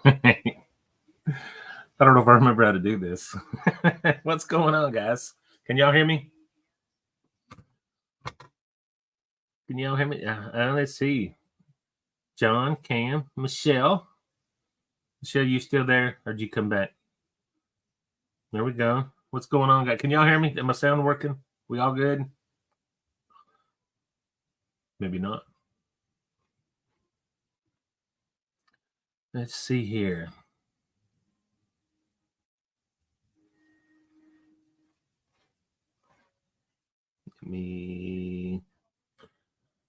I don't know if I remember how to do this. What's going on, guys? Can y'all hear me? Can y'all hear me? Let's see. John, Cam, Michelle. Michelle, you still there? Or did you come back? There we go. What's going on, guys? Can y'all hear me? Am my sound working? We all good? Maybe not. Let's see here.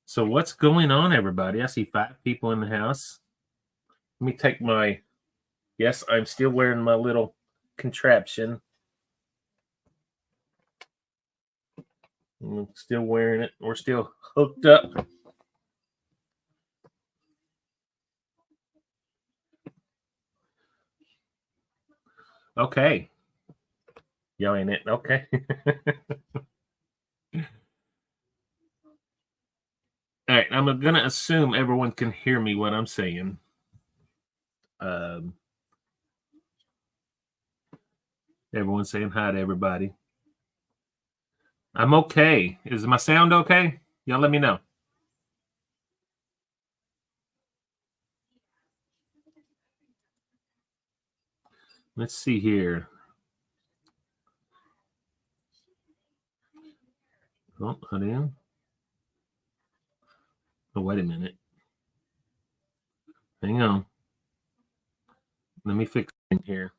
So what's going on, everybody? I see 5 people in the house. Let me take my... Yes, I'm still wearing my little contraption. I'm still wearing it. We're still hooked up. Okay. Y'all ain't it. Okay. All right. I'm going to assume everyone can hear me what I'm saying. Everyone's saying hi to everybody. I'm okay. Is my sound okay? Y'all let me know. Let's see here. Oh, honey. Oh, wait a minute. Hang on. Let me fix it here.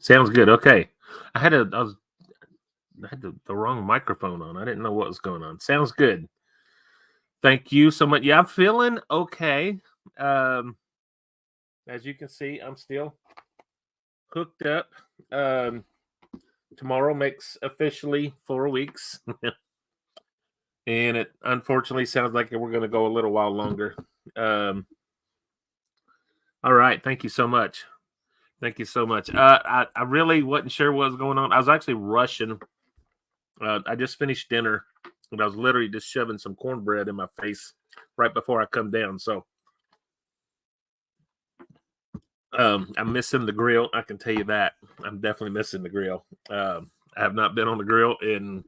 Sounds good. Okay. I had the wrong microphone on. I didn't know what was going on. Sounds good. Thank you so much. Yeah, I'm feeling okay. As you can see, I'm still hooked up. Tomorrow makes officially 4 weeks. And it unfortunately sounds like we're going to go a little while longer. All right. Thank you so much. Thank you so much. I really wasn't sure what was going on. I was actually rushing. I just finished dinner, and I was literally just shoving some cornbread in my face right before I come down. So I'm missing the grill. I can tell you that. I'm definitely missing the grill. I have not been on the grill in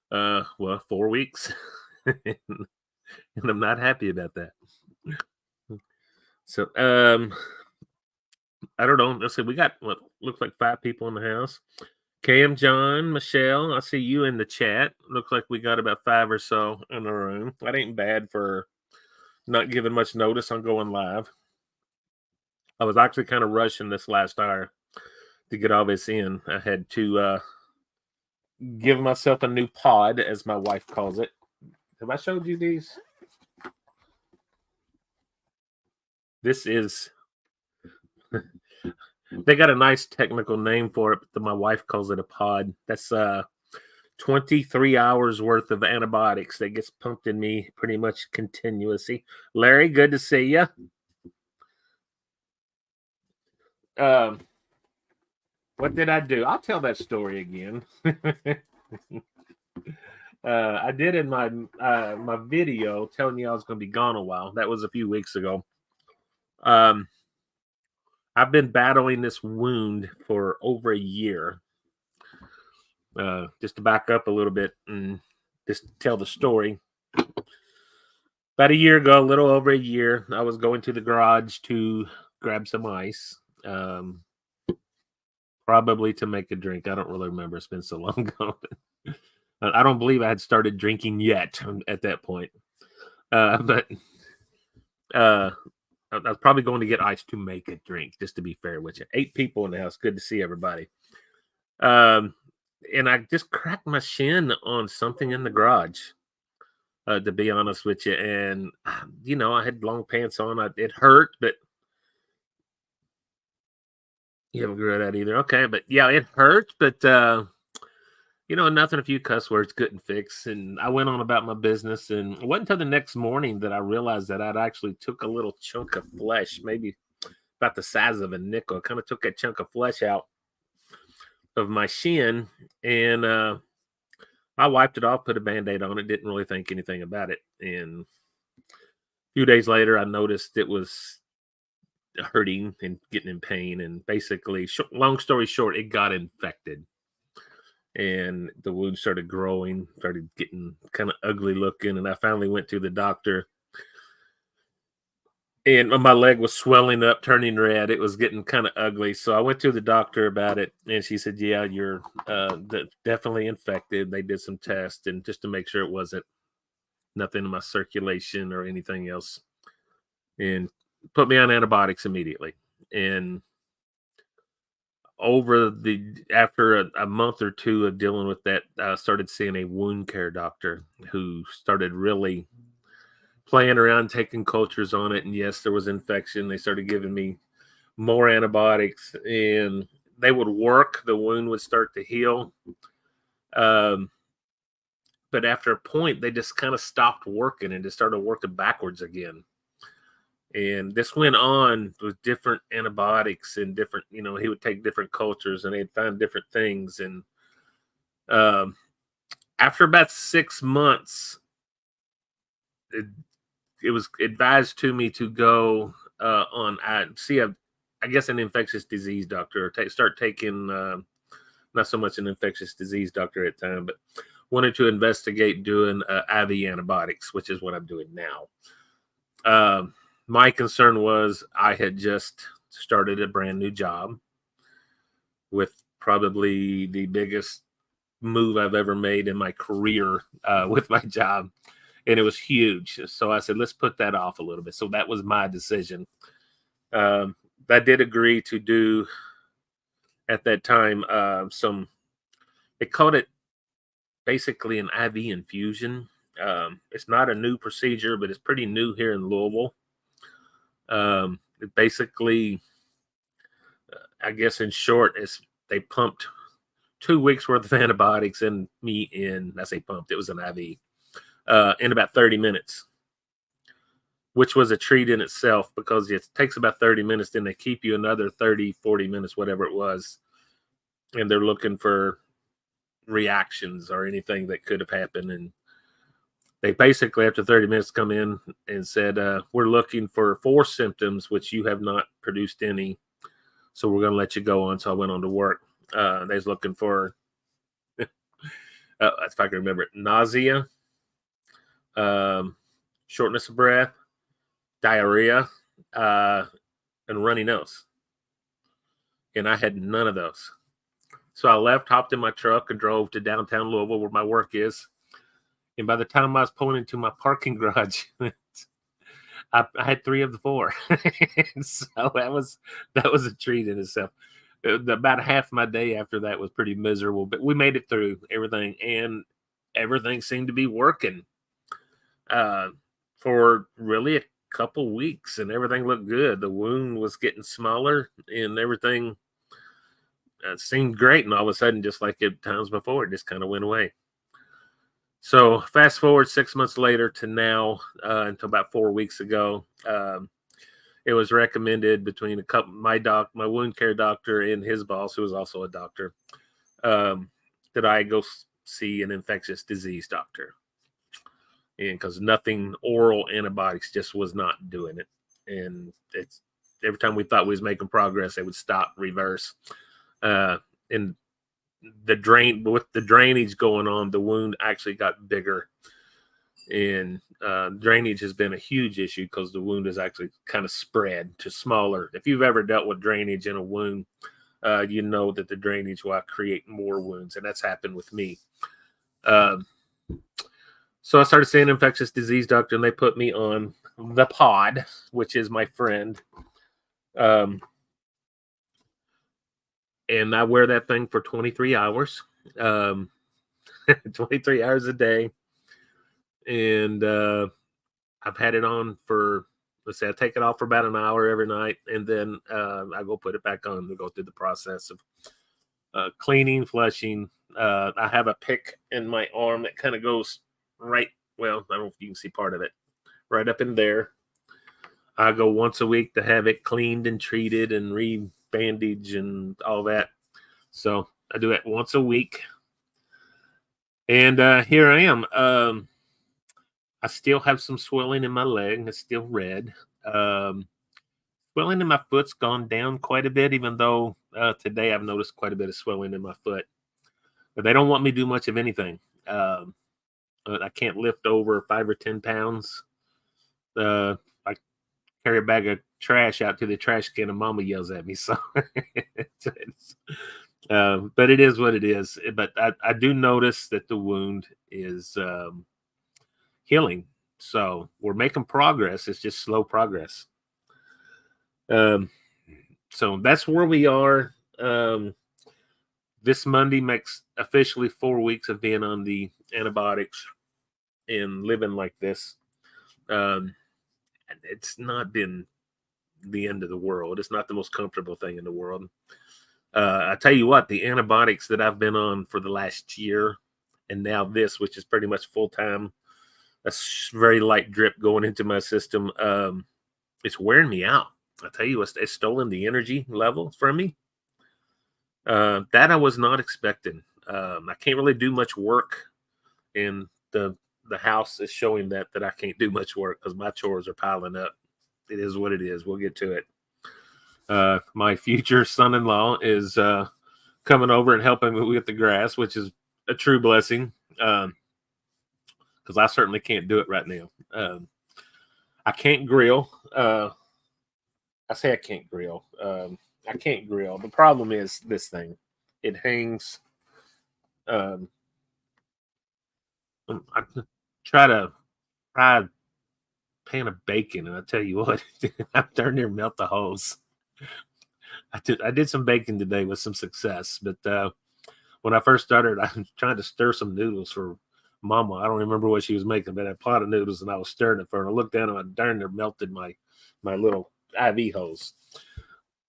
4 weeks, and I'm not happy about that. So I don't know. Let's see. We got what looks like 5 people in the house. Cam, John, Michelle, I see you in the chat. Looks like we got about 5 or so in the room. That ain't bad for not giving much notice on going live. I was actually kind of rushing this last hour to get all this in. I had to give myself a new pod, as my wife calls it. Have I showed you these? This is... They got a nice technical name for it, but my wife calls it a pod. That's 23 hours worth of antibiotics that gets pumped in me pretty much continuously. Larry, good to see you. What did I do? I'll tell that story again. I did in my my video telling you I was going to be gone a while. That was a few weeks ago. I've been battling this wound for over a year. Just to back up a little bit and just tell the story. About a year ago, a little over a year, I was going to the garage to grab some ice. Probably to make a drink. I don't really remember. It's been so long ago. I don't believe I had started drinking yet at that point. But I was probably going to get ice to make a drink, just to be fair with you. 8 people in the house. Good to see everybody. And I just cracked my shin on something in the garage, to be honest with you. And, I had long pants on. It hurt, but you haven't grew that either. Okay, but yeah, it hurt, but nothing a few cuss words couldn't fix. And I went on about my business, and it wasn't until the next morning that I realized that I'd actually took a little chunk of flesh, maybe about the size of a nickel. I kind of took that chunk of flesh out of my shin, and I wiped it off, put a Band-Aid on it, didn't really think anything about it. And few days later, I noticed it was hurting and getting in pain. And basically, long story short, it got infected. And the wound started growing, started getting kind of ugly looking. And I finally went to the doctor, and my leg was swelling up, turning red. It was getting kind of ugly. So I went to the doctor about it, and she said, "Yeah, you're definitely infected." They did some tests, and just to make sure it wasn't nothing in my circulation or anything else, and put me on antibiotics immediately. And after a month or two of dealing with that, I started seeing a wound care doctor who started really playing around, taking cultures on it. And yes, there was infection. They started giving me more antibiotics, and they would work. The wound would start to heal. Um, but after a point, they just kind of stopped working and just started working backwards again. And this went on with different antibiotics and different, he would take different cultures and they'd find different things. And um, after about 6 months, it was advised to me to go I guess an infectious disease doctor, or start taking, not so much an infectious disease doctor at the time, but wanted to investigate doing IV antibiotics, which is what I'm doing now. My concern was I had just started a brand new job with probably the biggest move I've ever made in my career with my job. And it was huge. So I said, let's put that off a little bit. So that was my decision. I did agree to do at that time they called it basically an IV infusion. It's not a new procedure, but it's pretty new here in Louisville. It basically, I guess in short, is they pumped 2 weeks worth of antibiotics in me I say pumped, it was an IV, in about 30 minutes, which was a treat in itself because it takes about 30 minutes. Then they keep you another 30, 40 minutes, whatever it was. And they're looking for reactions or anything that could have happened. And they basically, after 30 minutes, come in and said, we're looking for 4 symptoms, which you have not produced any. So we're going to let you go on. So I went on to work. They was looking for, if I can remember it, nausea, shortness of breath, diarrhea, and runny nose. And I had none of those. So I left, hopped in my truck, and drove to downtown Louisville where my work is. And by the time I was pulling into my parking garage, I had 3 of the 4. So that was a treat in itself. About half my day after that was pretty miserable, but we made it through everything, and everything seemed to be working for really a couple weeks, and everything looked good. The wound was getting smaller, and everything seemed great. And all of a sudden, just like at times before, it just kind of went away. So fast forward 6 months later to now, until about 4 weeks ago, it was recommended between my wound care doctor and his boss, who was also a doctor, that I go see an infectious disease doctor. And because nothing oral antibiotics just was not doing it. And it's every time we thought we was making progress, they would stop, reverse. And with the drainage going on, the wound actually got bigger. And drainage has been a huge issue because the wound is actually kind of spread to smaller. If you've ever dealt with drainage in a wound, you know that the drainage will create more wounds, and that's happened with me. So I started seeing an infectious disease doctor, and they put me on the pod, which is my friend. And I wear that thing for 23 hours, 23 hours a day. And I've had it on for, let's say I take it off for about an hour every night. And then I go put it back on to go through the process of cleaning, flushing. I have a pick in my arm that kind of goes right. Well, I don't know if you can see part of it right up in there. I go once a week to have it cleaned and treated and re-bandage and all that. So I do it once a week. And here I am. I still have some swelling in my leg. It's still red. Um, Swelling in my foot's gone down quite a bit, even though today I've noticed quite a bit of swelling in my foot. But they don't want me to do much of anything. Um, I can't lift over 5 or 10 pounds. I carry a bag of trash out to the trash can, and Mama yells at me. So, but it is what it is. But I do notice that the wound is healing. So we're making progress. It's just slow progress. Um, so that's where we are. This Monday makes officially 4 weeks of being on the antibiotics and living like this. It's not been the end of the world. It's not the most comfortable thing in the world. I tell you what, the antibiotics that I've been on for the last year, and now this, which is pretty much full time, a very light drip going into my system, it's wearing me out. I tell you, it's stolen the energy level from me. That I was not expecting. I can't really do much work, and the house is showing that I can't do much work because my chores are piling up. It is what it is. We'll get to it. My future son-in-law is coming over and helping me with the grass, which is a true blessing because I certainly can't do it right now. I can't grill. I say I can't grill. I can't grill. The problem is this thing. It hangs. I try to fry a pan of bacon, and I tell you what, I'm darn near melt the hose. I did some bacon today with some success, but when I first started, I was trying to stir some noodles for Mama. I don't remember what she was making, but I had a pot of noodles, and I was stirring it for her. And I looked down, and I darn near melted my little IV hose.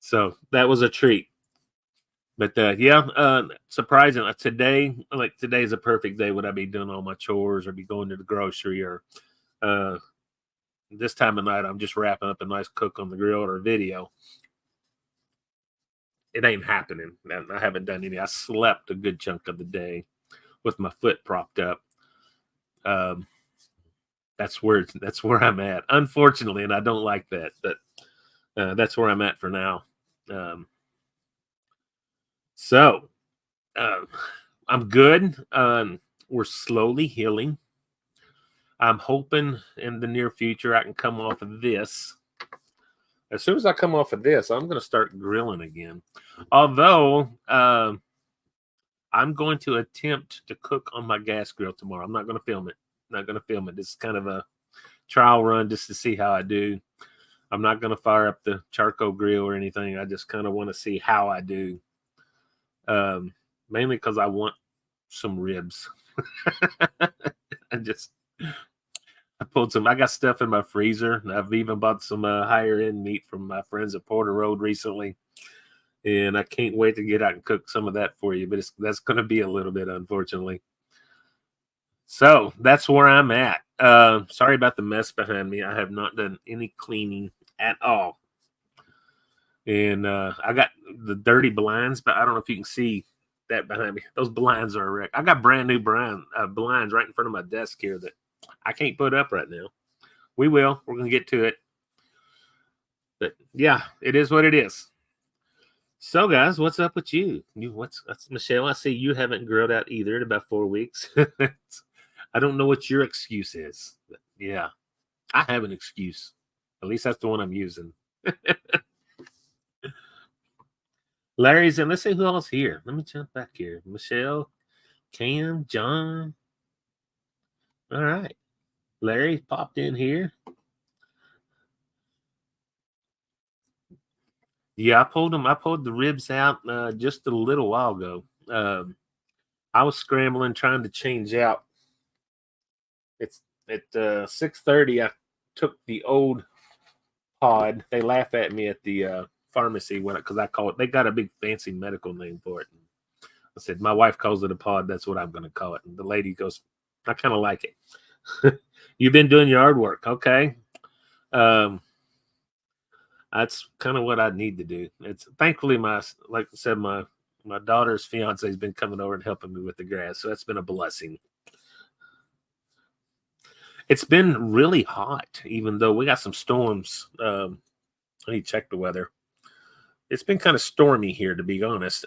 So that was a treat. But surprising. Today is a perfect day. Would I be doing all my chores or be going to the grocery or this time of night? I'm just wrapping up a nice cook on the grill or a video. It ain't happening. I haven't done any. I slept a good chunk of the day with my foot propped up. That's where I'm at. Unfortunately, and I don't like that, but that's where I'm at for now. So I'm good. We're slowly healing. I'm hoping in the near future I can come off of this. As soon as I come off of this, I'm going to start grilling again. Although I'm going to attempt to cook on my gas grill tomorrow. I'm not going to film it. This is kind of a trial run just to see how I do. I'm not going to fire up the charcoal grill or anything. I just kind of want to see how I do. Mainly because I want some ribs. I pulled some. I got stuff in my freezer. I've even bought some higher end meat from my friends at Porter Road recently, and I can't wait to get out and cook some of that for you. But that's going to be a little bit, unfortunately. So that's where I'm at. Sorry about the mess behind me. I have not done any cleaning at all, and I got the dirty blinds, but I don't know if you can see that behind me. Those blinds are a wreck. I got brand new blinds right in front of my desk here that I can't put up right now. We will. We're going to get to it. But yeah, it is what it is. So guys, what's up with you? Michelle, I see you haven't grilled out either in about 4 weeks. I don't know what your excuse is. But yeah, I have an excuse. At least that's the one I'm using. Larry's in. Let's see who else here. Let me jump back here. Michelle, Cam, John. All right. Larry popped in here. Yeah, I pulled the ribs out just a little while ago. I was scrambling trying to change out. It's at 6:30. I took the old pod. They laugh at me at the pharmacy because I call it. They got a big fancy medical name for it. And I said my wife calls it a pod. That's what I'm going to call it. And the lady goes, I kind of like it. You've been doing yard work, okay? That's kind of what I need to do. It's thankfully like I said, my daughter's fiance has been coming over and helping me with the grass, so that's been a blessing. It's been really hot, even though we got some storms. I need to check the weather. It's been kind of stormy here, to be honest.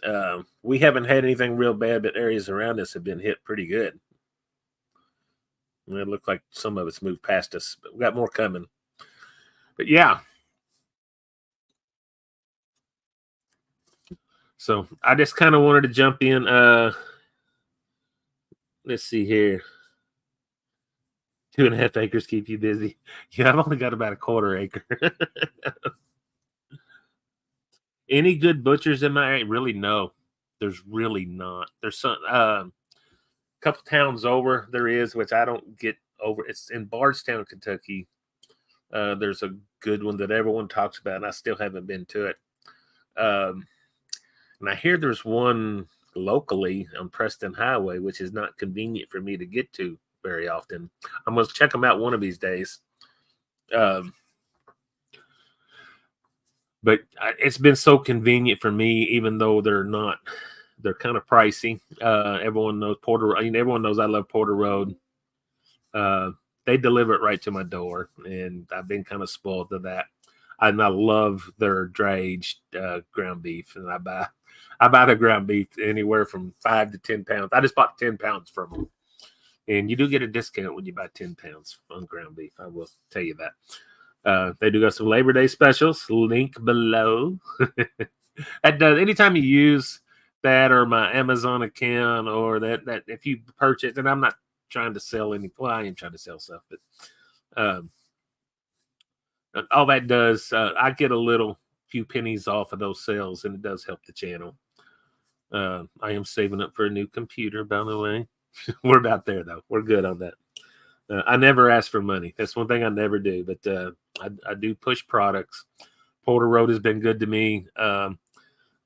We haven't had anything real bad, but areas around us have been hit pretty good. And it looked like some of it's moved past us, but we got more coming. But yeah, so I just kind of wanted to jump in. Let's see here. 2.5 acres keep you busy. Yeah, I've only got about a quarter acre. Any good butchers in my area? Really, no. There's really not. There's some couple towns over. There is, which I don't get over. It's in Bardstown, Kentucky. There's a good one that everyone talks about, and I still haven't been to it. And I hear there's one locally on Preston Highway, which is not convenient for me to get to very often. I'm going to check them out one of these days. But it's been so convenient for me, even though they're not. They're kind of pricey. Everyone knows Porter. I mean, everyone knows I love Porter Road. They deliver it right to my door, and I've been kind of spoiled to that. And I love their dry aged ground beef, and I buy the ground beef anywhere from 5 to 10 pounds. I just bought 10 pounds from them, and you do get a discount when you buy 10 pounds on ground beef. I will tell you that. They do got some Labor Day specials. Link below. That does. Anytime you use that or my Amazon account or that if you purchase, and I'm not trying to sell any. Well, I am trying to sell stuff, but all that does, I get a few pennies off of those sales, and it does help the channel. I am saving up for a new computer, by the way. We're about there though. We're good on that. I never ask for money. That's one thing I never do, but I do push products. Porter Road has been good to me.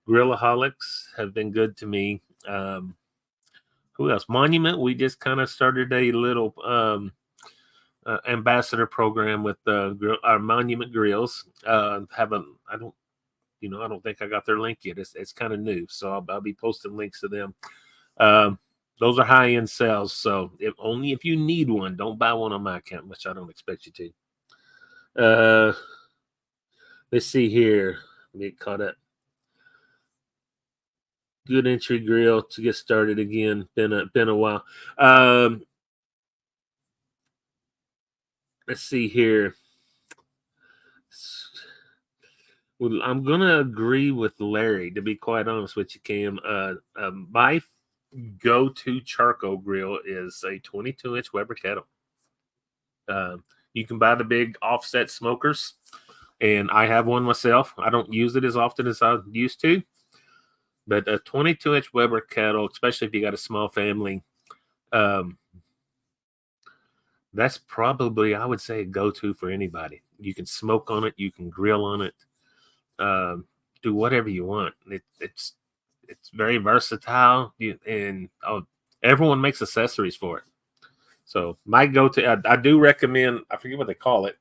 Grillaholics have been good to me. Who else? Monument. We just kind of started a little ambassador program with our Monument Grills. I don't think I got their link yet. It's kind of new, so I'll be posting links to them. Those are high-end sales, so only if you need one, don't buy one on my account, which I don't expect you to. Let's see here. Let me get caught up. Good entry grill to get started again. Been a while. Let's see here. Well, I'm gonna agree with Larry, to be quite honest with you, Cam. My go-to charcoal grill is a 22-inch Weber Kettle. You can buy the big offset smokers, and I have one myself. I don't use it as often as I used to, but a 22-inch Weber Kettle, especially if you got a small family, that's probably, I would say, a go-to for anybody. You can smoke on it, you can grill on it, do whatever you want. It's very versatile, and everyone makes accessories for it. So my go-to, I do recommend, I forget what they call it,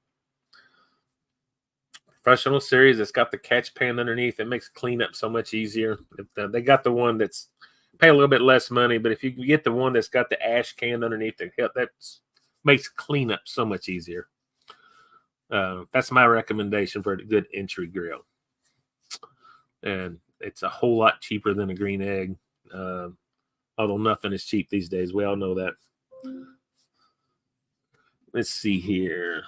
Professional Series. It's got the catch pan underneath. It makes cleanup so much easier. They got the one that's pay a little bit less money, but if you can get the one that's got the ash can underneath, that makes cleanup so much easier. That's my recommendation for a good entry grill. And it's a whole lot cheaper than a green egg. Although nothing is cheap these days. We all know that. Let's see here.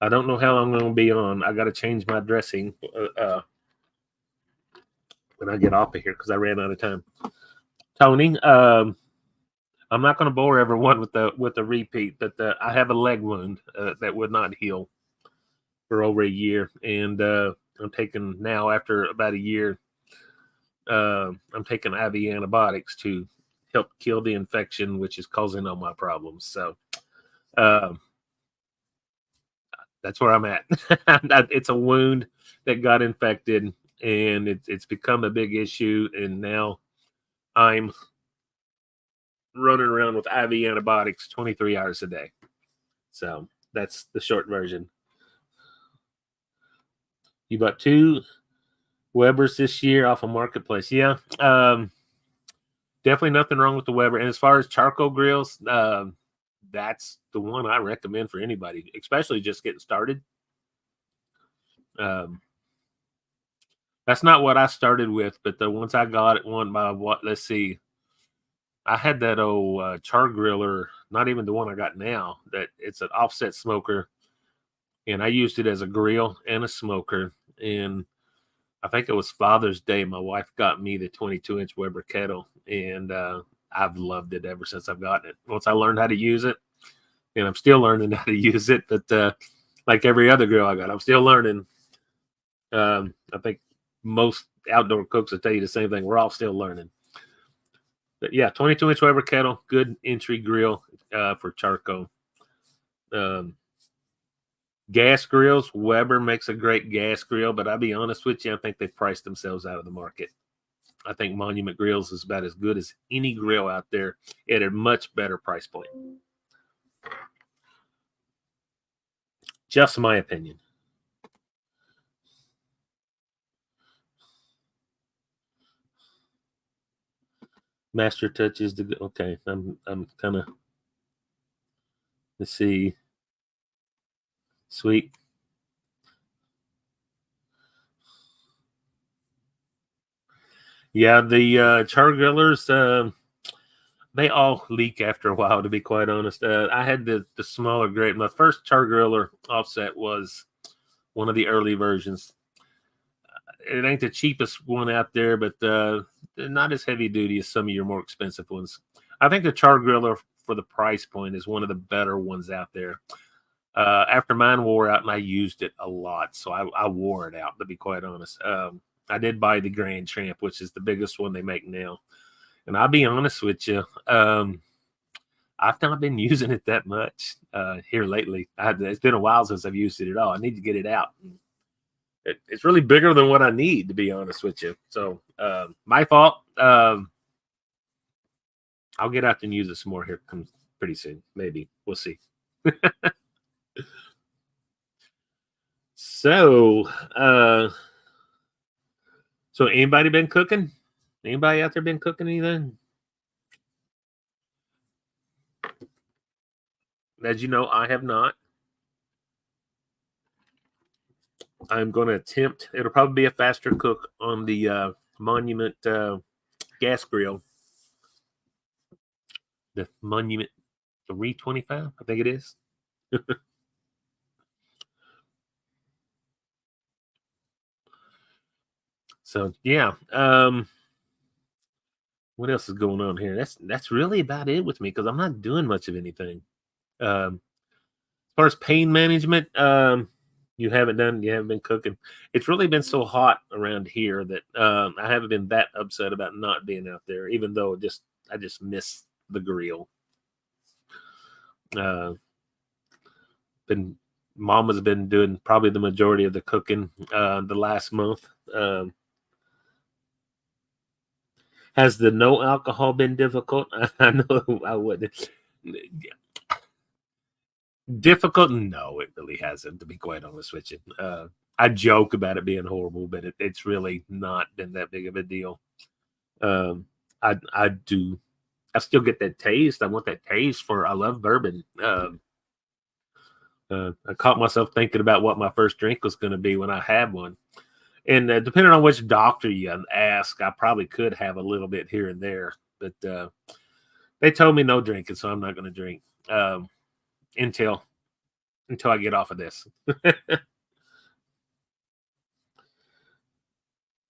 I don't know how long I'm going to be on. I got to change my dressing when I get off of here because I ran out of time. Tony, I'm not going to bore everyone with the repeat, but I have a leg wound that would not heal for over a year, and I'm taking now after about a year. I'm taking IV antibiotics to help kill the infection, which is causing all my problems. So that's where I'm at. It's a wound that got infected, and it's become a big issue. And now I'm running around with IV antibiotics 23 hours a day. So that's the short version. You bought 2 Webers this year off of Marketplace. Yeah. Definitely nothing wrong with the Weber. And as far as charcoal grills, that's the one I recommend for anybody, especially just getting started. Um, that's not what I started with, but the once I got it, one by what? Let's see. I had that old char-griller, not even the one I got now. That it's an offset smoker, and I used it as a grill and a smoker. And I think it was Father's Day. My wife got me the 22-inch Weber kettle, and I've loved it ever since I've gotten it. Once I learned how to use it, and I'm still learning how to use it. But like every other grill I got, I'm still learning. I think most outdoor cooks will tell you the same thing. We're all still learning. But yeah, 22-inch Weber kettle, good entry grill for charcoal. Um, gas grills, Weber makes a great gas grill, but I'll be honest with you, I think they've priced themselves out of the market. I think Monument Grills is about as good as any grill out there at a much better price point. Just my opinion. Master Touch is the okay. I'm kind of, let's see. Sweet. Yeah, the char-grillers, they all leak after a while, to be quite honest. I had the smaller grade. My first char-griller offset was one of the early versions. It ain't the cheapest one out there, but they're not as heavy duty as some of your more expensive ones. I think the char-griller for the price point is one of the better ones out there. After mine wore out, and I used it a lot, so I wore it out, to be quite honest. I did buy the Grand Champ, which is the biggest one they make now. And I'll be honest with you, I've not been using it that much here lately. It's been a while since I've used it at all. I need to get it out. It's really bigger than what I need, to be honest with you. So my fault. I'll get out and use it some more here comes pretty soon. Maybe. We'll see. So so anybody been cooking? Anybody out there been cooking anything? As you know, I have not. I'm going to attempt. It'll probably be a faster cook on the Monument gas grill. The Monument 325, I think it is. So yeah. What else is going on here? That's really about it with me because I'm not doing much of anything. As far as pain management, you haven't been cooking. It's really been so hot around here that I haven't been that upset about not being out there, even though I just miss the grill. Been Mama's been doing probably the majority of the cooking the last month. Has the no alcohol been difficult? I know I wouldn't. Difficult? No, it really hasn't, to be quite honest with you. I joke about it being horrible, but it's really not been that big of a deal. I still get that taste. I want that taste I love bourbon. I caught myself thinking about what my first drink was going to be when I had one. And depending on which doctor you ask, I probably could have a little bit here and there. But they told me no drinking, so I'm not going to drink until I get off of this.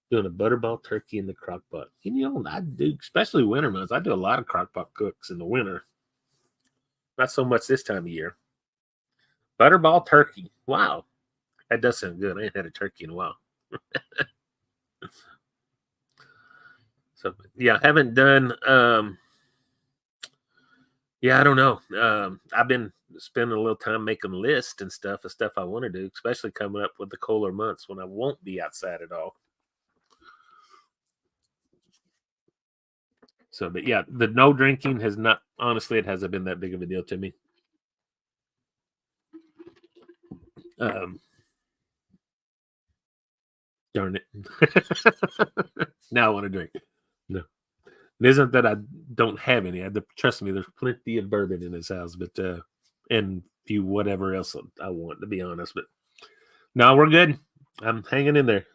Doing a butterball turkey in the crock pot. You know, I do, especially winter months. I do a lot of crock pot cooks in the winter. Not so much this time of year. Butterball turkey. Wow. That does sound good. I ain't had a turkey in a while. So yeah, I haven't done yeah, I don't know. I've been spending a little time making lists and stuff of stuff I want to do, especially coming up with the colder months when I won't be outside at all. So, but yeah, the no drinking has not, honestly, it hasn't been that big of a deal to me. Darn it. Now I want to drink. No. It isn't that I don't have any. Trust me, there's plenty of bourbon in this house, but and few whatever else I want, to be honest. But no, we're good. I'm hanging in there.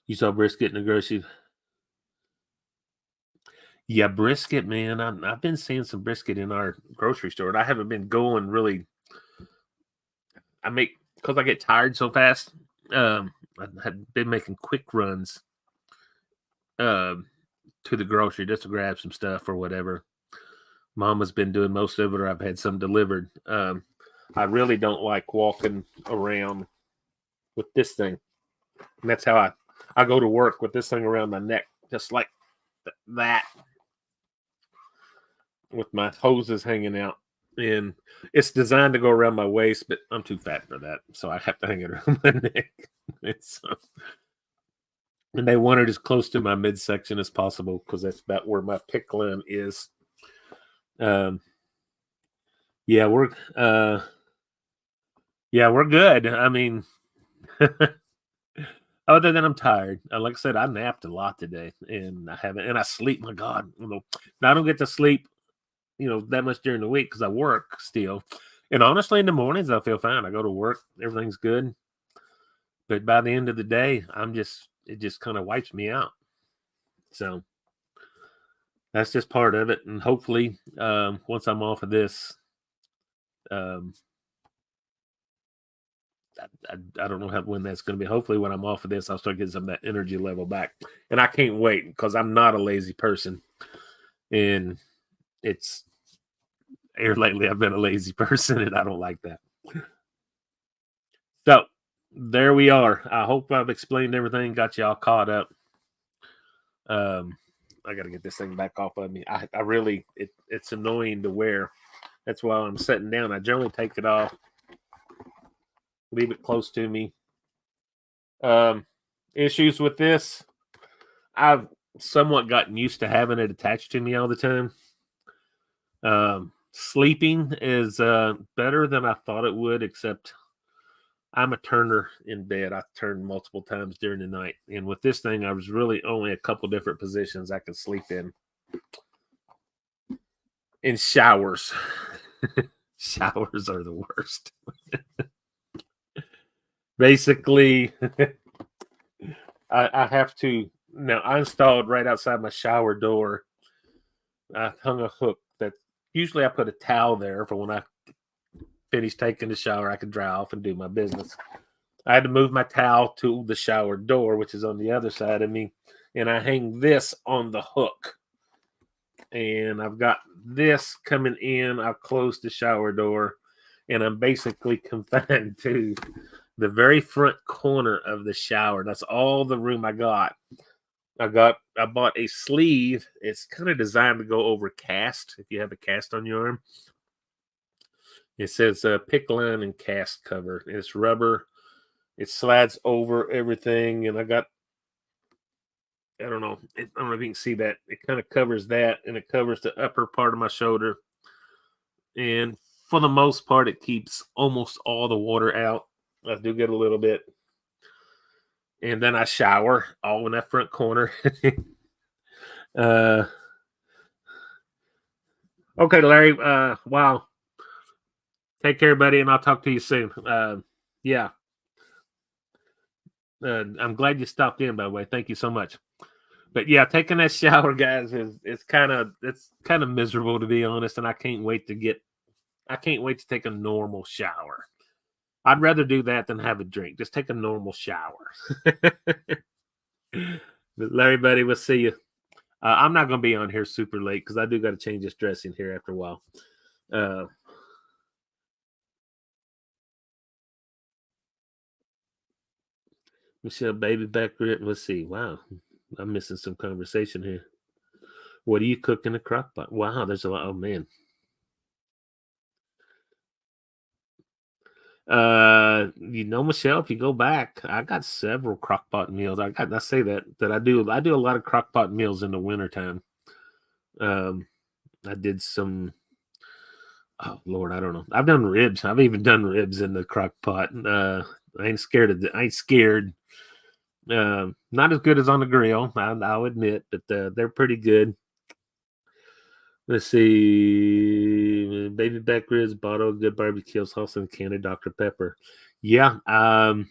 You saw brisket in the grocery. Yeah, brisket, man. I've been seeing some brisket in our grocery store, and I haven't been going really. I make because I get tired so fast. I have been making quick runs to the grocery just to grab some stuff or whatever. Mama's been doing most of it, or I've had some delivered. I really don't like walking around with this thing, and that's how I go to work with this thing around my neck, just like that, with my hoses hanging out. And it's designed to go around my waist, but I'm too fat for that, so I have to hang it around my neck. And they want it as close to my midsection as possible because that's about where my pick line is. Yeah, we're good. I mean, other than I'm tired. Like I said, I napped a lot today, and I sleep. My God, now I don't get to sleep, that much during the week because I work still. And honestly, in the mornings I feel fine. I go to work, everything's good. But by the end of the day, it just kind of wipes me out. So that's just part of it. And hopefully, once I'm off of this, I don't know when that's going to be. Hopefully, when I'm off of this, I'll start getting some of that energy level back. And I can't wait because I'm not a lazy person. And here lately, I've been a lazy person, and I don't like that. So there we are. I hope I've explained everything, got you all caught up. I got to get this thing back off of me. I really, it's annoying to wear. That's why I'm sitting down. I generally take it off, leave it close to me. Issues with this, I've somewhat gotten used to having it attached to me all the time. Sleeping is better than I thought it would, except I'm a turner in bed. I turn multiple times during the night. And with this thing, I was really only a couple different positions I could sleep in. In showers. Showers are the worst. Basically, I have to. Now, I installed right outside my shower door. I hung a hook that usually I put a towel there for when I finish taking the shower, I could dry off and do my business. I had to move my towel to the shower door, which is on the other side of me, and I hang this on the hook. And I've got this coming in. I've closed the shower door, and I'm basically confined to the very front corner of the shower. That's all the room I got. I bought a sleeve. It's kind of designed to go over cast if you have a cast on your arm. It says pick line and cast cover. It's rubber. It slides over everything, and I don't know if you can see that. It kind of covers that, and it covers the upper part of my shoulder. And for the most part, it keeps almost all the water out. I do get a little bit. And then I shower all in that front corner. Okay, Larry. Wow. Take care, buddy, and I'll talk to you soon. Yeah. I'm glad you stopped in, by the way. Thank you so much. But yeah, taking that shower, guys, it's kind of miserable, to be honest, and I can't wait to take a normal shower. I'd rather do that than have a drink. Just take a normal shower. But Larry, buddy, we'll see you. I'm not going to be on here super late because I do got to change this dressing here after a while. Michelle, baby back rib. Let's see. Wow, I'm missing some conversation here. What do you cook in a crock pot? Wow, there's a lot. Oh man. Michelle, if you go back, I got several crock pot meals. I say that I do a lot of crock pot meals in the wintertime. I did some. Oh Lord, I don't know. I've done ribs. I've even done ribs in the crock pot. I ain't scared of I ain't scared. Not as good as on the grill, I'll admit, but they're pretty good. Let's see, baby back ribs, bottle of good barbecue sauce, and can of Dr. Pepper. Yeah, I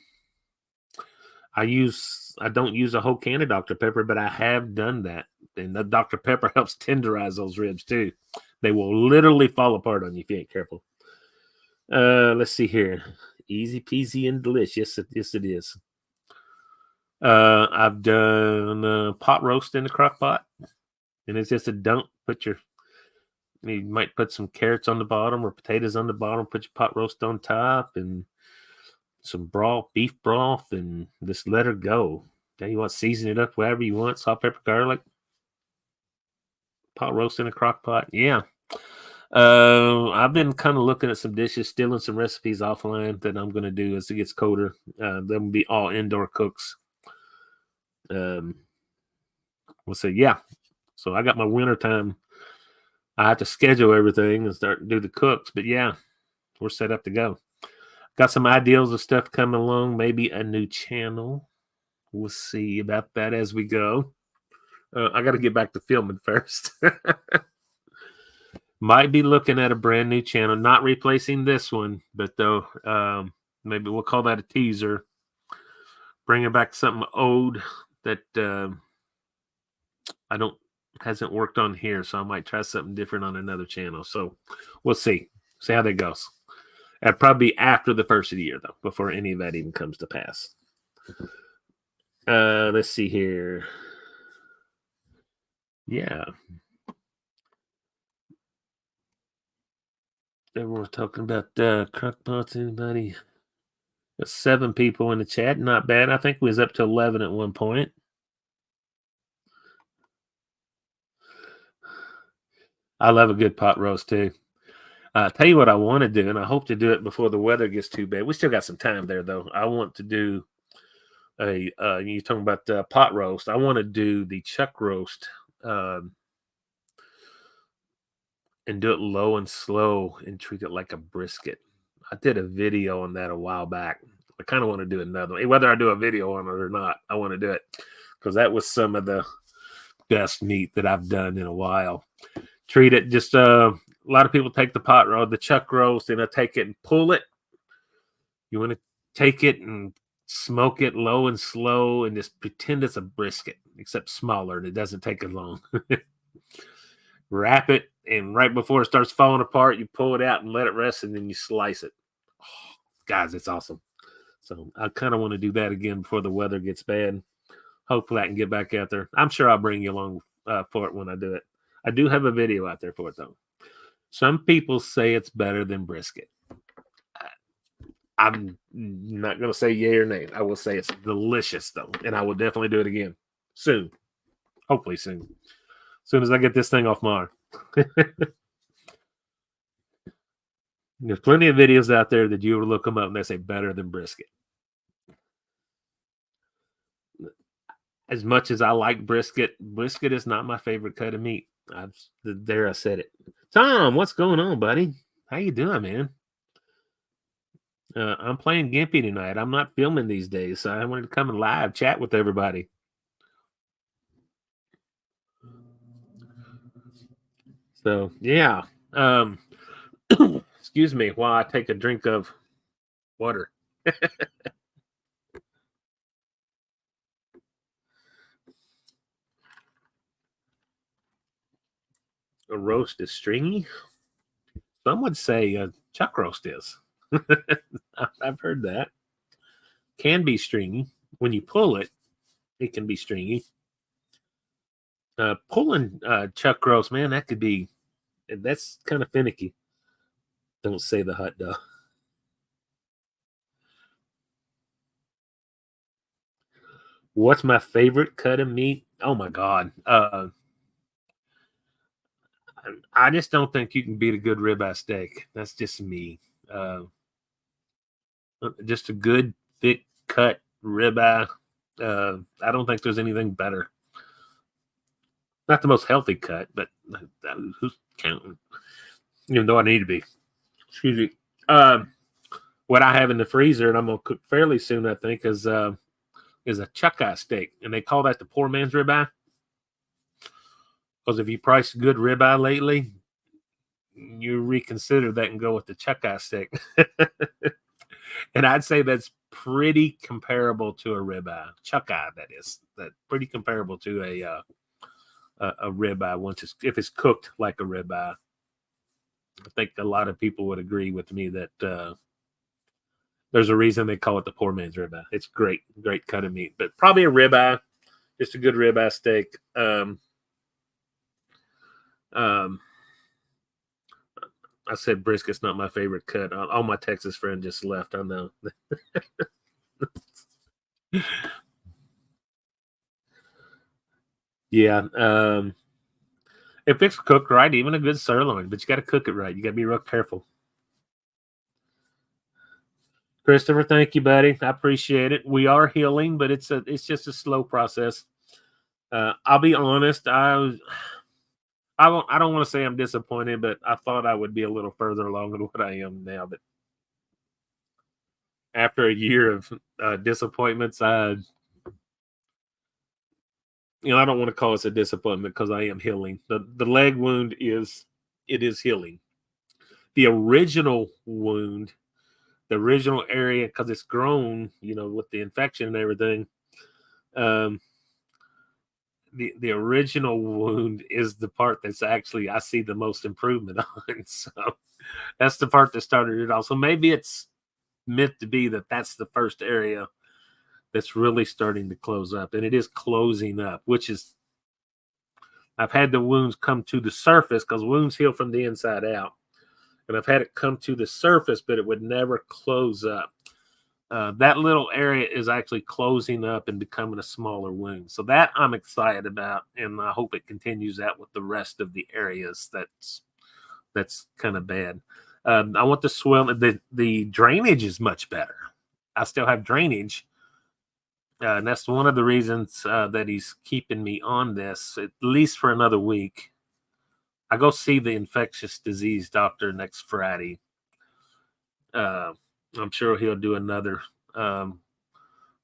don't use a whole can of Dr. Pepper, but I have done that, and the Dr. Pepper helps tenderize those ribs too. They will literally fall apart on you if you ain't careful. Let's see here, easy peasy and delicious. Yes, it is. I've done pot roast in the crock pot, and it's just a dump. You might put some carrots on the bottom or potatoes on the bottom, put your pot roast on top, and some beef broth, and just let her go. Then you want to season it up wherever you want, salt, pepper, garlic, pot roast in a crock pot. Yeah. I've been kind of looking at some dishes, stealing some recipes offline that I'm going to do as it gets colder. They'll be all indoor cooks. We'll say, yeah. So I got my winter time. I have to schedule everything and start to do the cooks, but yeah, we're set up to go. Got some ideas of stuff coming along, maybe a new channel. We'll see about that as we go. I got to get back to filming first. Might be looking at a brand new channel, not replacing this one, but though maybe we'll call that a teaser. Bringing back something old that hasn't worked on here, so I might try something different on another channel. So we'll see how that goes. That'd probably be after the first of the year, though, before any of that even comes to pass. Let's see here. Yeah. Everyone's talking about crock pots. Anybody? Got 7 people in the chat. Not bad. I think we was up to 11 at one point. I love a good pot roast too. Tell you what I want to do, and I hope to do it before the weather gets too bad. We still got some time there, though. I want to do you're talking about the pot roast. I want to do the chuck roast and do it low and slow and treat it like a brisket. I did a video on that a while back. I kind of want to do another one. Whether I do a video on it or not, I want to do it because that was some of the best meat that I've done in a while. Treat it just a lot of people take the chuck roast, and they'll take it and pull it. You want to take it and smoke it low and slow and just pretend it's a brisket, except smaller, and it doesn't take as long. Wrap it, and right before it starts falling apart, you pull it out and let it rest, and then you slice it. Oh, guys, it's awesome. So I kind of want to do that again before the weather gets bad. Hopefully I can get back out there. I'm sure I'll bring you along for it when I do it. I do have a video out there for it, though. Some people say it's better than brisket. I'm not going to say yay or nay. I will say it's delicious, though, and I will definitely do it again soon. Hopefully soon. As soon as I get this thing off my arm. There's plenty of videos out there that you will look them up and they say better than brisket. As much as I like brisket is not my favorite cut of meat. I said it. Tom, what's going on, buddy? How you doing, man? I'm playing Gimpy tonight. I'm not filming these days, so I wanted to come and live chat with everybody. So, yeah. Excuse me while I take a drink of water. A roast is stringy. Some would say a chuck roast is. I've heard that. Can be stringy. When you pull it, it can be stringy. Pulling chuck roast, man, that's kind of finicky. Don't say the hot dog. What's my favorite cut of meat? Oh my God. I just don't think you can beat a good ribeye steak. That's just me. Just a good thick cut ribeye. I don't think there's anything better. Not the most healthy cut, but who's counting? Even though I need to be. Excuse me. what I have in the freezer, and I'm gonna cook fairly soon, I think, is a chuck-eye steak, and they call that the poor man's ribeye. Because if you price good ribeye lately, you reconsider that and go with the chuck-eye steak. And I'd say that's pretty comparable to a ribeye, chuck-eye. That is that pretty comparable to a ribeye once if it's cooked like a ribeye. I think a lot of people would agree with me that there's a reason they call it the poor man's ribeye. It's great cut of meat, but probably a ribeye, just a good ribeye steak. I said brisket's not my favorite cut. All my Texas friends just left. I know. Yeah. If it's cooked right, even a good sirloin, but you got to cook it right. You got to be real careful. Christopher, thank you, buddy. I appreciate it. We are healing, but it's just a slow process. I'll be honest. I don't want to say I'm disappointed, but I thought I would be a little further along than what I am now. But after a year of disappointments, I don't want to call this a disappointment because I am healing. The leg wound is healing. The original wound, the original area, because it's grown, with the infection and everything. The original wound is the part that's actually I see the most improvement on. So that's the part that started it all. So maybe it's meant to be that's the first area that's really starting to close up, and it is closing up, which is I've had the wounds come to the surface because wounds heal from the inside out, and I've had it come to the surface, but it would never close up. That little area is actually closing up and becoming a smaller wound. So that I'm excited about, and I hope it continues out with the rest of the areas that's kind of bad. I want the swell. The drainage is much better. I still have drainage, and that's one of the reasons that he's keeping me on this, at least for another week. I go see the infectious disease doctor next Friday. I'm sure he'll do another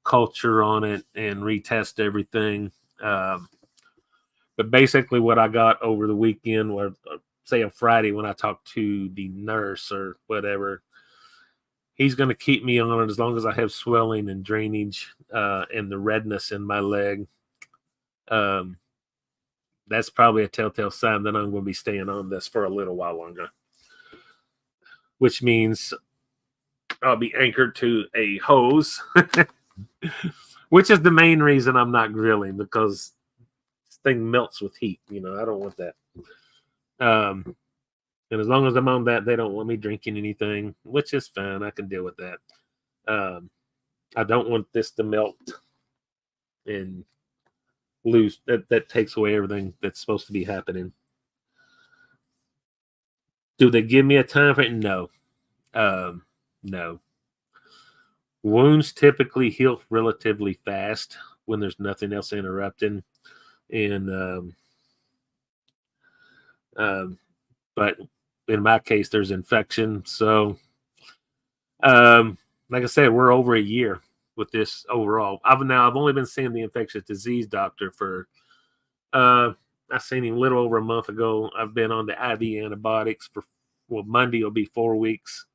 culture on it and retest everything. But basically what I got over the weekend, or say on Friday when I talked to the nurse or whatever, he's going to keep me on it as long as I have swelling and drainage and the redness in my leg. That's probably a telltale sign that I'm going to be staying on this for a little while longer, which means I'll be anchored to a hose, which is the main reason I'm not grilling, because this thing melts with heat. I don't want that. And as long as I'm on that, they don't want me drinking anything, which is fine. I can deal with that. I don't want this to melt and lose. That takes away everything that's supposed to be happening. Do they give me a time frame? No. No. Wounds typically heal relatively fast when there's nothing else interrupting. And but in my case, there's infection. So like I said, we're over a year with this overall. I've only been seeing the infectious disease doctor for I seen him a little over a month ago. I've been on the IV antibiotics for Monday will be 4 weeks.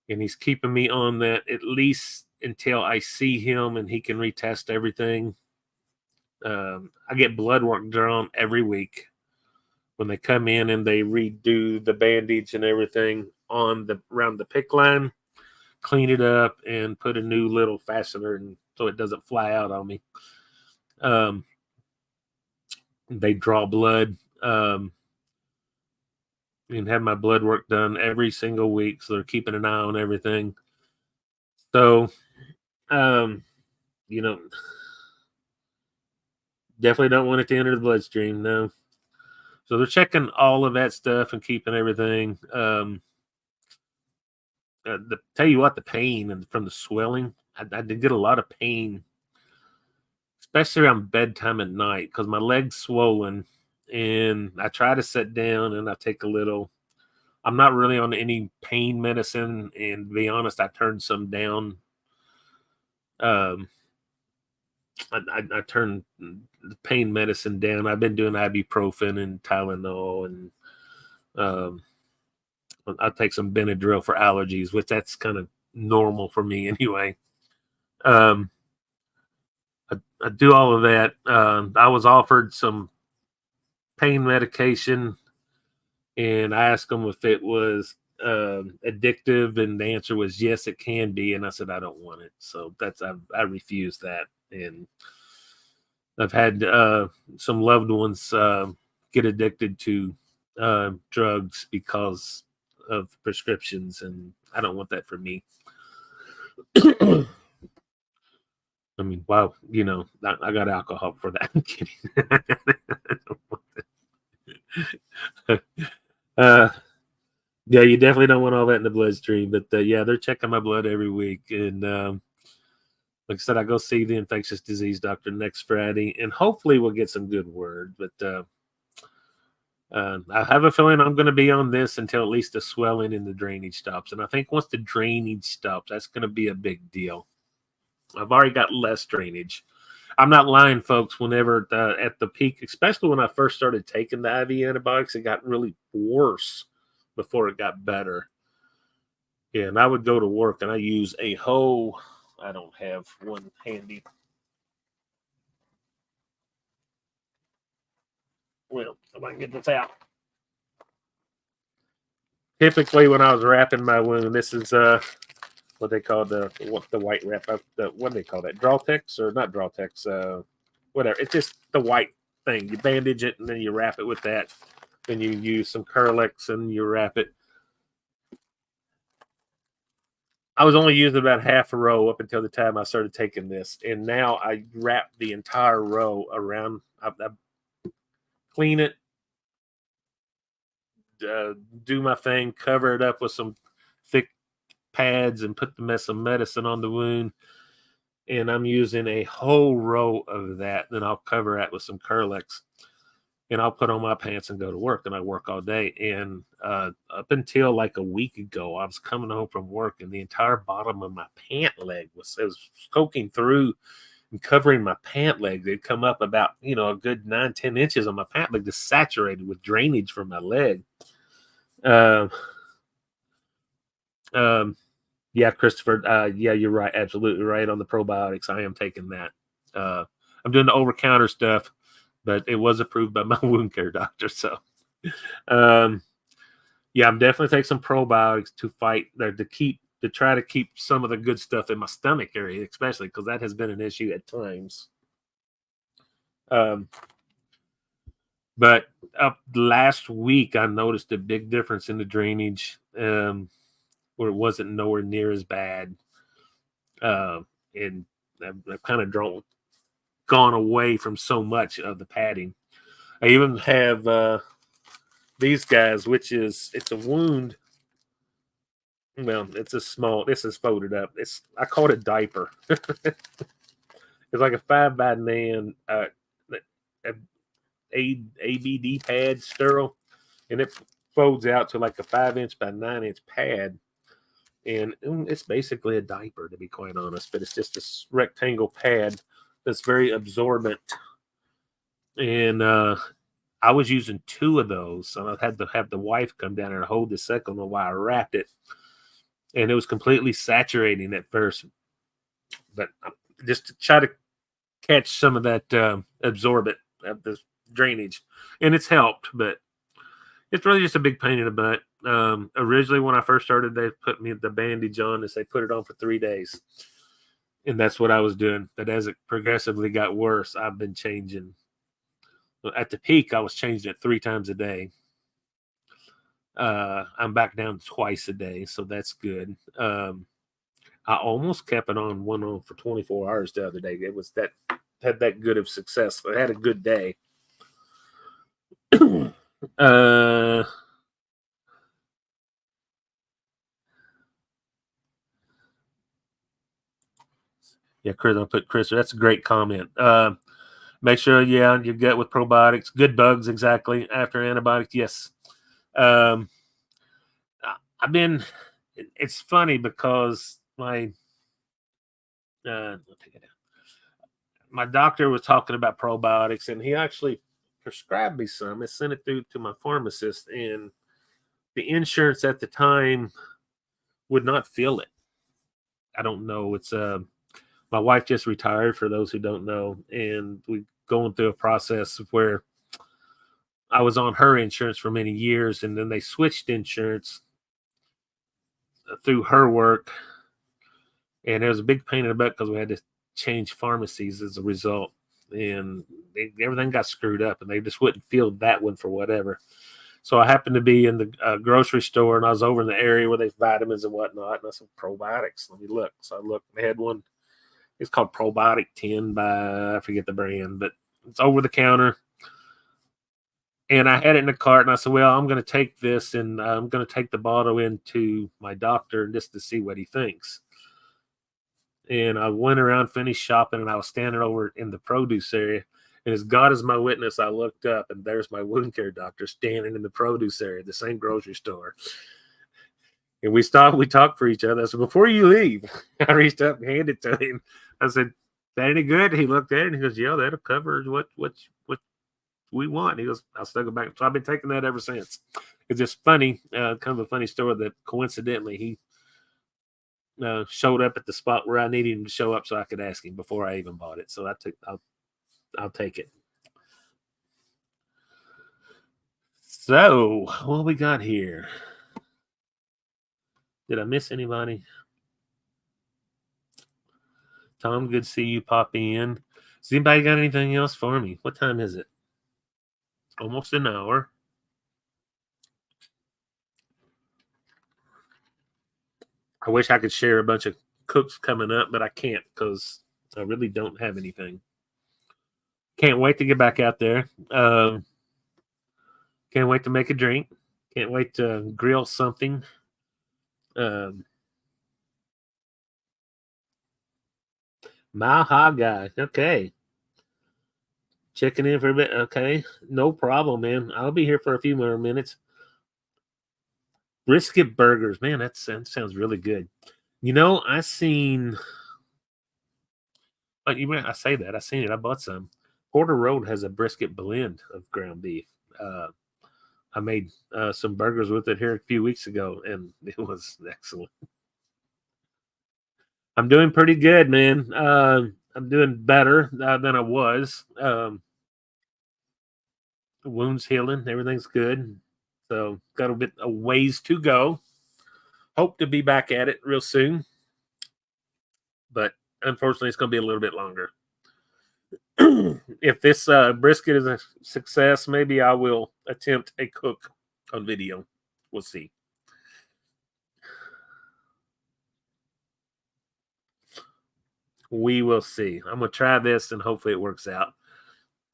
And he's keeping me on that at least until I see him and he can retest everything. I get blood work drawn every week when they come in and they redo the bandage and everything around the pick line, clean it up, and put a new little fastener so it doesn't fly out on me. They draw blood and have my blood work done every single week, so they're keeping an eye on everything. So, definitely don't want it to enter the bloodstream, no. So they're checking all of that stuff and keeping everything. Tell you what, the pain from the swelling, I did get a lot of pain, especially around bedtime at night, because my leg's swollen, and I try to sit down and I take a little I'm not really on any pain medicine, and to be honest, I turned some down. Um, I turned the pain medicine down. I've been doing ibuprofen and Tylenol, and I take some Benadryl for allergies, which that's kind of normal for me anyway. Um, I do all of that. I was offered some pain medication, and I asked them if it was addictive, and the answer was yes, it can be. And I said I don't want it, so I refused that. And I've had some loved ones get addicted to drugs because of prescriptions, and I don't want that for me. I mean, wow, I got alcohol for that. I'm kidding. Yeah, you definitely don't want all that in the bloodstream. But yeah, they're checking my blood every week, and like I said, I go see the infectious disease doctor next Friday, and hopefully we'll get some good word. But I have a feeling I'm going to be on this until at least the swelling and the drainage stops. And I think once the drainage stops, that's going to be a big deal. I've already got less drainage. I'm not lying, folks. Whenever at the peak, especially when I first started taking the IV antibiotics, it got really worse before it got better. Yeah, and I would go to work and I use a hoe. I don't have one handy. Well, if I can get this out. Typically, when I was wrapping my wound, this is what they call the white wrap. What do they call that? Drawtex or not Drawtex? Whatever. It's just the white thing. You bandage it and then you wrap it with that. Then you use some Curlix and you wrap it. I was only using about half a row up until the time I started taking this, and now I wrap the entire row around. I clean it, do my thing, cover it up with some thick pads, and put some medicine on the wound. And I'm using a whole row of that. Then I'll cover it with some Curlix, and I'll put on my pants and go to work. And I work all day. And up until like a week ago, I was coming home from work, and the entire bottom of my pant leg was soaking through and covering my pant leg. They'd come up about a good 9-10 inches on my pant leg, just saturated with drainage from my leg. Yeah, Christopher. Yeah, you're right. Absolutely right on the probiotics. I am taking that. I'm doing the over-counter stuff, but it was approved by my wound care doctor. So, yeah, I'm definitely taking some probiotics to fight to try to keep some of the good stuff in my stomach area, especially because that has been an issue at times. But up last week, I noticed a big difference in the drainage, where it wasn't nowhere near as bad. And I've kind of gone away from so much of the padding. I even have these guys, it's a wound. Well, this is folded up. I call it a diaper. It's like a 5x9 ABD pad sterile, and it folds out to like a 5-inch by 9-inch pad. And it's basically a diaper, to be quite honest, but it's just a rectangle pad that's very absorbent. And I was using 2 of those, so I had to have the wife come down and hold the second one while I wrapped it. And it was completely saturating at first, but just to try to catch some of that absorbent of the drainage, and it's helped, but it's really just a big pain in the butt. Originally, when I first started, they put me the bandage on, and they put it on for 3 days, and that's what I was doing. But as it progressively got worse, I've been changing. At the peak, I was changing it 3 times a day. I'm back down twice a day, so that's good. I almost kept it on for 24 hours the other day. It was had that good of success. I had a good day. Yeah, Chris, I'll put Chris. That's a great comment. Make sure, you get with probiotics, good bugs exactly after antibiotics. Yes. It's funny because I'll take it down. My doctor was talking about probiotics, and he actually prescribed me some and sent it through to my pharmacist, and the insurance at the time would not fill it. I don't know. It's my wife just retired, for those who don't know, and we going through a process where I was on her insurance for many years, and then they switched insurance through her work, and it was a big pain in the butt because we had to change pharmacies as a result, and everything got screwed up, and they just wouldn't fill that one for whatever. So I happened to be in the grocery store, and I was over in the area where there's vitamins and whatnot, and I said, probiotics, let me look. So I looked, they had one. It's called Probiotic 10 by, I forget the brand, but it's over the counter. And I had it in the cart, and I said, well, I'm going to take this, and I'm going to take the bottle into my doctor just to see what he thinks. And I went around, finished shopping, and I was standing over in the produce area. And as God is my witness, I looked up, and there's my wound care doctor standing in the produce area, the same grocery store. And we stopped, we talked for each other. I said, before you leave, I reached up and handed it to him. I said, that any good? He looked at it and he goes, yeah, that'll cover what we want. He goes, I'll still go back. So I've been taking that ever since. It's just funny, kind of a funny story that coincidentally he showed up at the spot where I needed him to show up so I could ask him before I even bought it. So I'll take it. So what we got here? Did I miss anybody? Tom, good to see you pop in. Has anybody got anything else for me? What time is it? Almost an hour. I wish I could share a bunch of cooks coming up, but I can't because I really don't have anything. Can't wait to get back out there. Can't wait to make a drink. Can't wait to grill something. Mile High guy. Okay. Checking in for a bit. Okay. No problem, man. I'll be here for a few more minutes. Brisket burgers. Man, that sounds really good. You know, I seen. I say that. I seen it. I bought some. Porter Road has a brisket blend of ground beef. I made some burgers with it here a few weeks ago, and it was excellent. I'm doing pretty good, man. I'm doing better than I was. Wounds healing, everything's good. So got a ways to go. Hope to be back at it real soon, but unfortunately, it's going to be a little bit longer. If this brisket is a success, maybe I will attempt a cook on video. We'll see. We will see. I'm going to try this and hopefully it works out.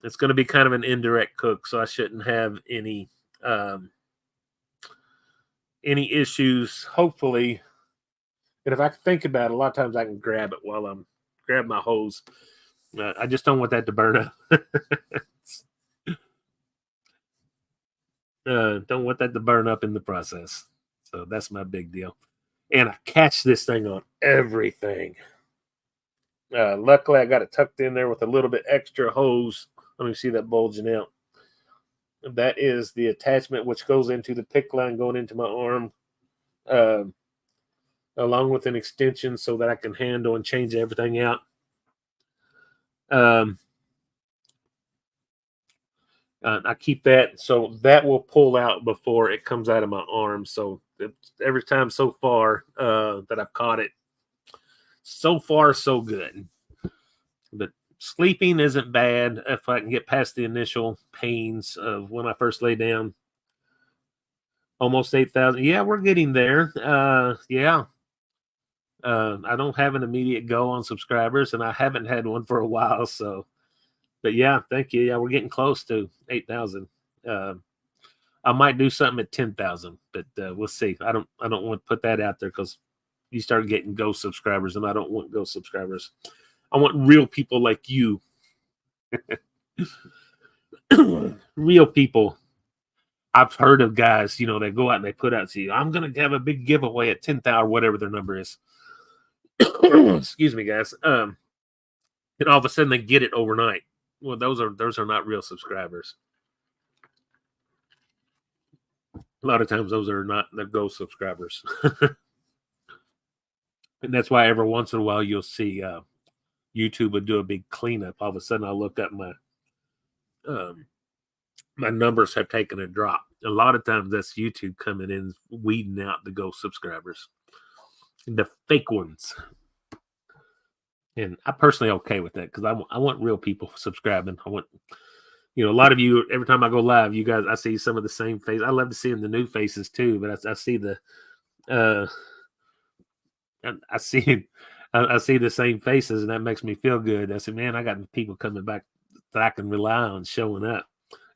It's going to be kind of an indirect cook, so I shouldn't have any issues, hopefully. And if I think about it, a lot of times I can grab it while I'm grab my hose. I just don't want that to burn up. Don't want that to burn up in the process. So that's my big deal. And I catch this thing on everything. Luckily, I got it tucked in there with a little bit extra hose. Let me see that bulging out. That is the attachment which goes into the pick line going into my arm, along with an extension so that I can handle and change everything out. I keep that so that will pull out before it comes out of my arm. So every time so far that I've caught it, so far so good. But sleeping isn't bad if I can get past the initial pains of when I first lay down. Almost 8,000. Yeah, we're getting there. Yeah. I don't have an immediate go on subscribers, and I haven't had one for a while. So, but yeah, thank you. Yeah, we're getting close to 8,000. I might do something at 10,000, but we'll see. I don't want to put that out there because you start getting ghost subscribers, and I don't want ghost subscribers. I want real people like you. Real people I've heard of guys, they go out and they put out, see, I'm gonna have a big giveaway at 10,000, whatever their number is. Excuse me, guys. And all of a sudden they get it overnight. Well, those are not real subscribers. A lot of times those are not the ghost subscribers. And that's why every once in a while you'll see YouTube would do a big cleanup. All of a sudden I look up my numbers have taken a drop. A lot of times that's YouTube coming in, weeding out the ghost subscribers, the fake ones. And I'm personally okay with that because I want real people subscribing. I want, a lot of you, every time I go live, you guys, I see some of the same faces. I love to see the new faces too, but I see I see the same faces, and that makes me feel good. I said, man, I got people coming back that I can rely on showing up.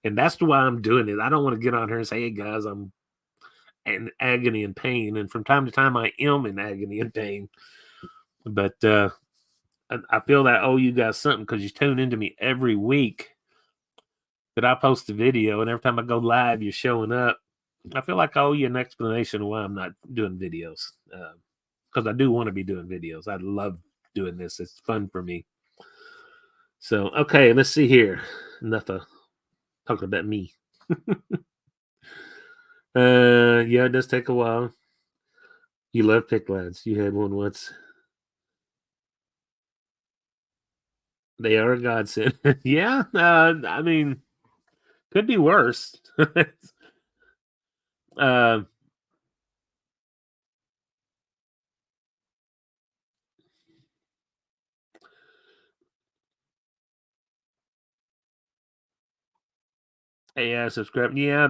And that's why I'm doing it. I don't want to get on here and say, hey, guys, I'm in agony and pain. And from time to time, I am in agony and pain. But I feel that I owe you guys something because you tune into me every week that I post a video. And every time I go live, you're showing up. I feel like I owe you an explanation of why I'm not doing videos. Because I do want to be doing videos. I love doing this. It's fun for me. So, okay, let's see here. Enough of talking about me. Yeah, it does take a while. You love pick lads. You had one once. They are a godsend. Yeah, I mean, could be worse. Yeah, subscribe. Yeah,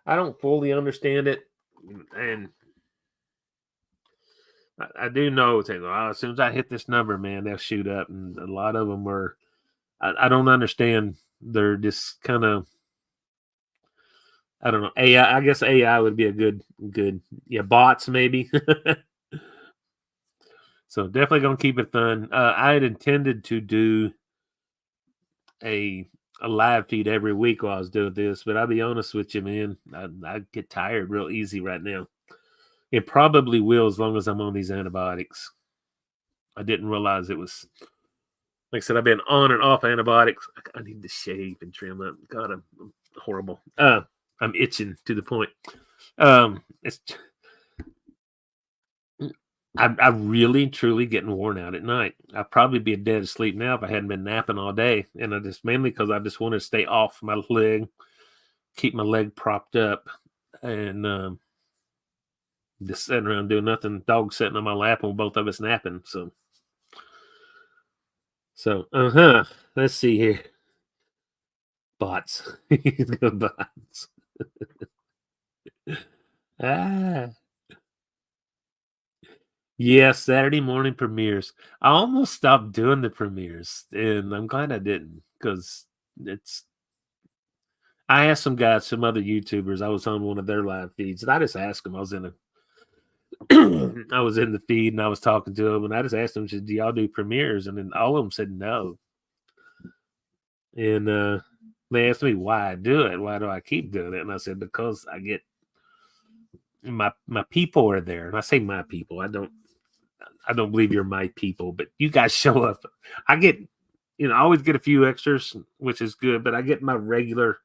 I don't fully understand it, and I do know as soon as I hit this number, man, they'll shoot up, and a lot of them were. I don't understand. They're just kind of. I don't know. AI. I guess AI would be a good. Yeah, bots maybe. So definitely gonna keep it fun. I had intended to do a live feed every week while I was doing this, but I'll be honest with you, man, I get tired real easy right now. It probably will as long as I'm on these antibiotics. I didn't realize it was, like I said, I've been on and off antibiotics. I need to shave and trim up. God, I'm horrible. I'm itching to the point. It's I'm really truly getting worn out at night. I'd probably be dead asleep now if I hadn't been napping all day. And I just mainly because I just want to stay off my leg, keep my leg propped up, and just sitting around doing nothing. Dog sitting on my lap and both of us napping. So let's see here. Bots. Bots. Ah. Yeah, Saturday morning premieres. I almost stopped doing the premieres, and I'm glad I didn't because it's. I asked some guys, some other YouTubers. I was on one of their live feeds, and I just asked them. I was in I was in the feed, and I was talking to them, and I just asked them, "Do y'all do premieres?" And then all of them said no. And they asked me why I do it. Why do I keep doing it? And I said because I get my people are there, and I say my people. I don't believe you're my people, but you guys show up. I get, I always get a few extras, which is good, but I get my regular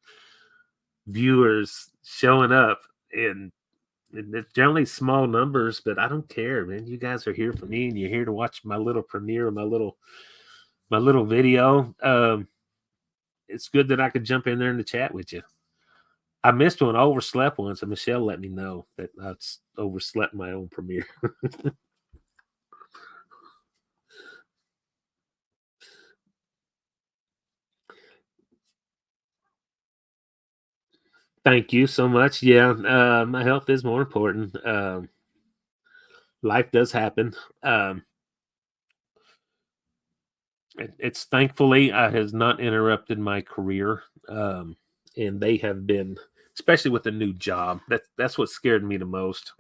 viewers showing up, and it's generally small numbers, but I don't care, man. You guys are here for me, and you're here to watch my little premiere, my little video. It's good that I could jump in there in the chat with you. I missed one. I overslept once, and Michelle let me know that I overslept my own premiere. Thank you so much. Yeah, my health is more important. Life does happen. It's thankfully has not interrupted my career, and they have been, especially with the new job. That's what scared me the most.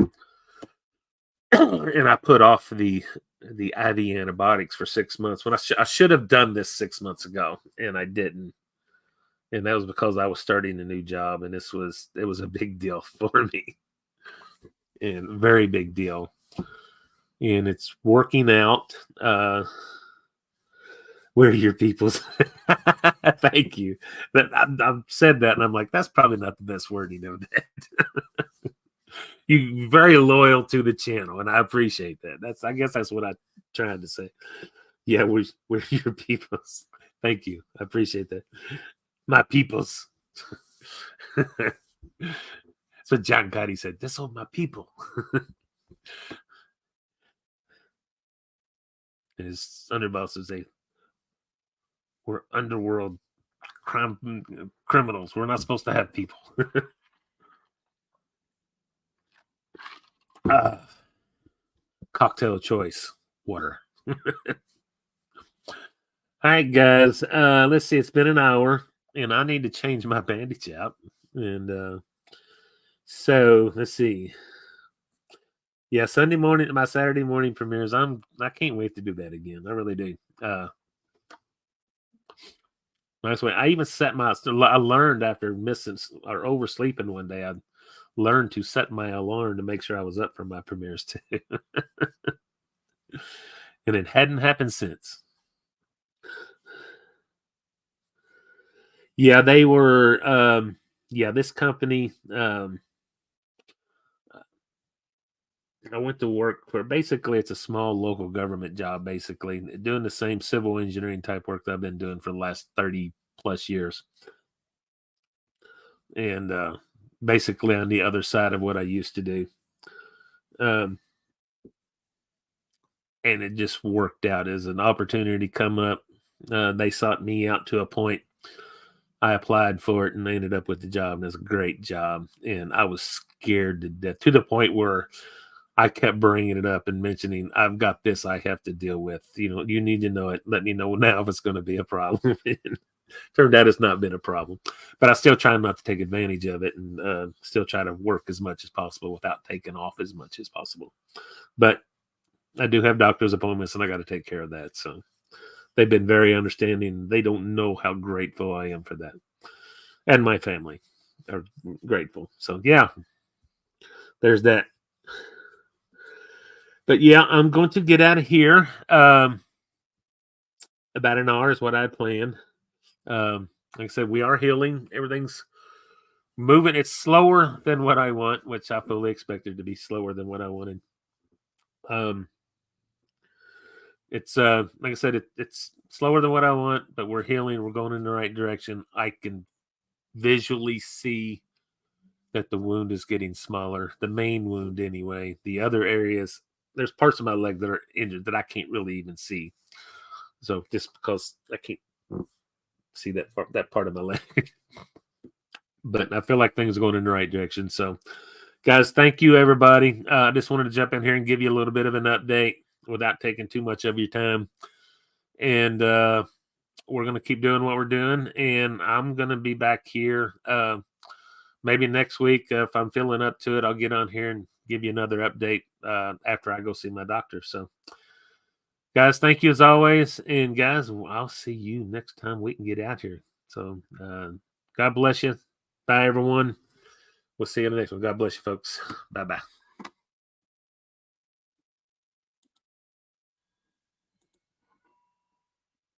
And I put off the IV antibiotics for 6 months when I should have done this 6 months ago, and I didn't. And that was because I was starting a new job, and it was a big deal for me, and very big deal. And it's working out. Where are your peoples? Thank you. I've said that, and I'm like, that's probably not the best wording of that. You're very loyal to the channel, and I appreciate that. I guess that's what I'm trying to say. Yeah, we're your peoples. Thank you. I appreciate that. My peoples. That's what John Gotti said. This are my people. And his underbosses say, we're underworld criminals. We're not supposed to have people. Cocktail choice water. All right, guys. Let's see. It's been an hour, and I need to change my bandage out. And so let's see. Yeah, Sunday morning, my Saturday morning premieres. I can't wait to do that again. I really do. Nice way. I even set I learned after missing or oversleeping one day. I learned to set my alarm to make sure I was up for my premieres too. And it hadn't happened since. Yeah, they were. This company. I went to work for basically it's a small local government job, basically doing the same civil engineering type work that I've been doing for the last 30 plus years. And basically on the other side of what I used to do. And it just worked out as an opportunity come up. They sought me out to a point. I applied for it and I ended up with the job. And it's a great job. And I was scared to death to the point where I kept bringing it up and mentioning, I've got this I have to deal with. You need to know it. Let me know now if it's going to be a problem. Turned out it's not been a problem. But I still try not to take advantage of it and still try to work as much as possible without taking off as much as possible. But I do have doctor's appointments and I got to take care of that. So they've been very understanding. They don't know how grateful I am for that. And my family are grateful. So yeah, there's that. But yeah, I'm going to get out of here. About an hour is what I planned. Like I said, we are healing. Everything's moving. It's slower than what I want, which I fully expected to be slower than what I wanted. It's like I said, it's slower than what I want, but we're healing. We're going in the right direction. I can visually see that the wound is getting smaller. The main wound, anyway. The other areas, there's parts of my leg that are injured that I can't really even see. So just because I can't see that part of my leg. But I feel like things are going in the right direction. So, guys, thank you, everybody. I just wanted to jump in here and give you a little bit of an update without taking too much of your time. And we're going to keep doing what we're doing. And I'm going to be back here maybe next week. If I'm feeling up to it, I'll get on here and give you another update after I go see my doctor. So, guys, thank you as always. And, guys, I'll see you next time we can get out here. So, God bless you. Bye, everyone. We'll see you in the next one. God bless you, folks. Bye-bye.